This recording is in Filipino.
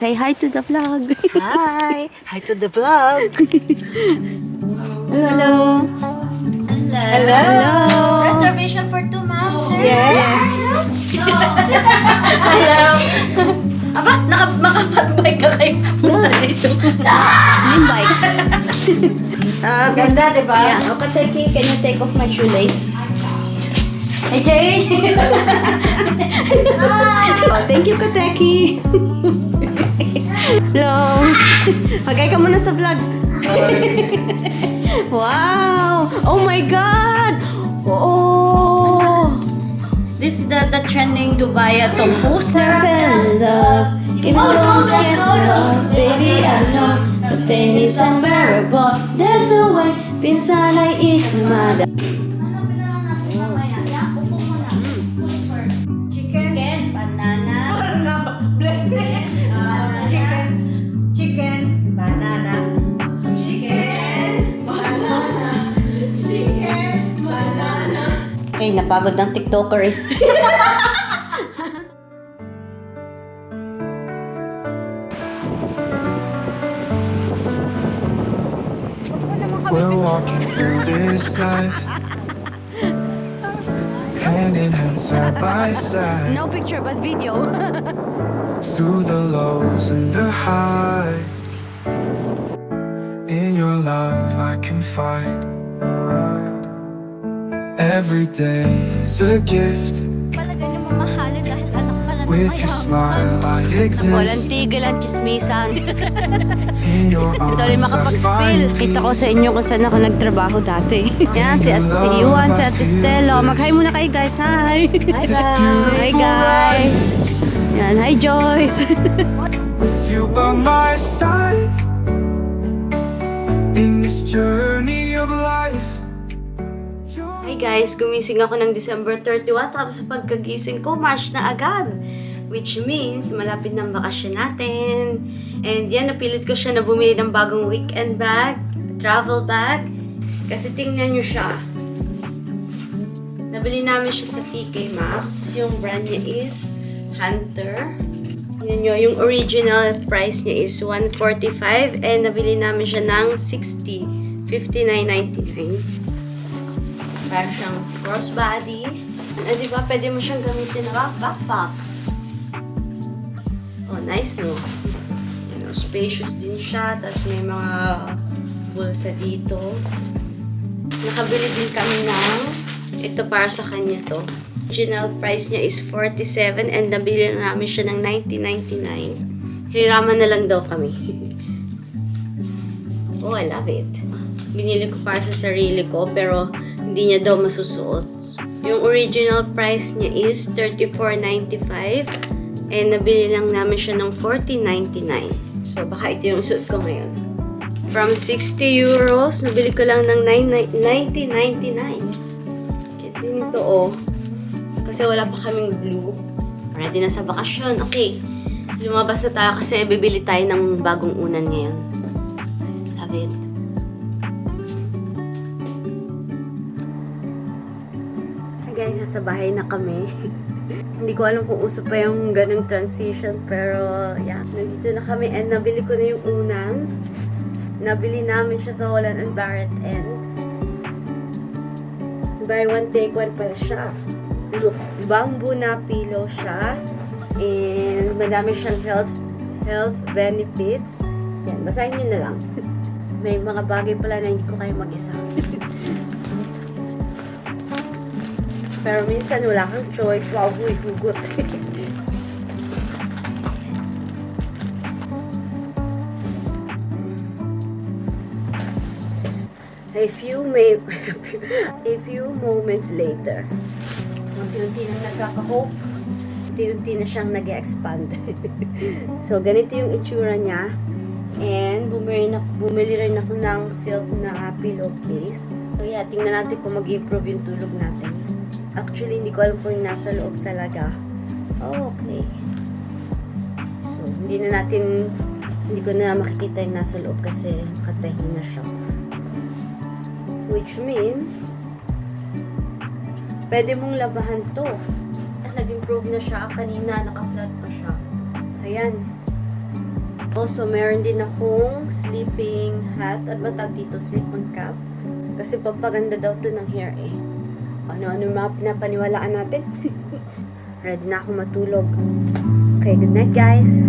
Say hi to the vlog. Hi! Hi to the vlog! Hello. Hello! Reservation for 2 moms, sir? Yes! Hello! Aba, makapatbay ka kayo. Punta dito. Slim bike. Ganda, di ba? Yeah. Okay, Teki, can you take off my shoelace? Hey, Jay! Oh, thank you, Kateki. Hello. Hagay ka muna sa vlog. Wow! Oh my God! Oh! This is the trending Dubai Tompus. Fell in love, even though it's can't love, baby, I know the pain is unbearable. There's no way, pinsan ay ikmada. Chicken, banana. Bless me! Chicken. Chicken, banana. Chicken. Banana. Chicken, banana. Ay, napagod ng TikTokers. We're walking through this life, hand in hand, side by side, No picture but video. through the lows and the highs. In your love I can find. Every day is a gift. Palagay niyo mamahalin dahil anak pala With your smile I Walang exist. tigil ang chismisan. In your Ito rin arms I makapag-spill. find Kita ko peace. sa inyo kung saan ako nagtrabaho dati. Yan, si Yuan, si Ate Stella. Mag-hi muna kayo guys. Hi! Hi guys! Hi guys! Yan, hi Joyce! With you by my side, in this journey of life. Hi guys! Gumising ako ng December 31 tapos sa pagkagising ko, March na agad. Which means, malapit ng bakasyon natin. And yan, napilit ko siya na bumili ng bagong weekend bag, travel bag. Kasi tingnan nyo siya. Nabili namin siya sa TK Maxx. Yung brand niya is Hunter. Tingnan nyo, yung original price niya is $145 and nabili namin siya ng $60, $59.99. Parang siyang crossbody. Di ba, pwede mo siyang gamitin na backpack. Oh, nice, no? You know, spacious din siya. Tapos may mga bulsa dito. Nakabili din kami ng ito para sa kanya to. Original price niya is $47 and nabili na namin siya ng $19.99. Hiraman na lang daw kami. Oh, I love it. Binili ko para sa sarili ko pero hindi niya daw masusuot. Yung original price niya is $34.95 and nabili lang namin siya ng $14.99. So baka ito yung suot ko ngayon. From 60 euros, nabili ko lang ng $19.99. Kaya din ito oh. Kasi wala pa kaming blue. Ready na sa bakasyon. Okay. Lumabas na tayo kasi bibili tayo ng bagong unan ngayon. Love it. Hi guys, nasa bahay na kami. Hindi ko alam kung uso pa yung ganung transition. Pero yeah, nandito na kami and nabili ko na yung unan. Nabili namin siya sa Holland & Barrett and buy one take one pala siya. Look, bamboo na pillow siya and madami siyang health benefits. Yan, basahin nyo na lang. May mga bagay pala na hindi ko kayo mag-isa. Pero minsan wala kang choice. Wow, hugot. A few moments later, unti-unti na nagkaka-hope, unti-unti na siyang nag-expand. So, ganito yung itsura niya. And, bumili rin ako ng silk na pillowcase. So, yeah, tingnan natin kung mag-improve yung tulog natin. Actually, hindi ko alam kung yung nasa loob talaga. Oh, okay. So, hindi ko na makikita yung nasa loob kasi nakatahi na siya. Which means, pwede mong labahan to. Nag-improve na siya. Kanina, naka-flat pa siya. Ayan. Also, meron din akong sleeping hat. At ba tawag dito? Sleep-on cap. Kasi papaganda daw to ng hair eh. Ano-ano mga pinapaniwalaan natin. Ready na ako matulog. Okay, good night guys.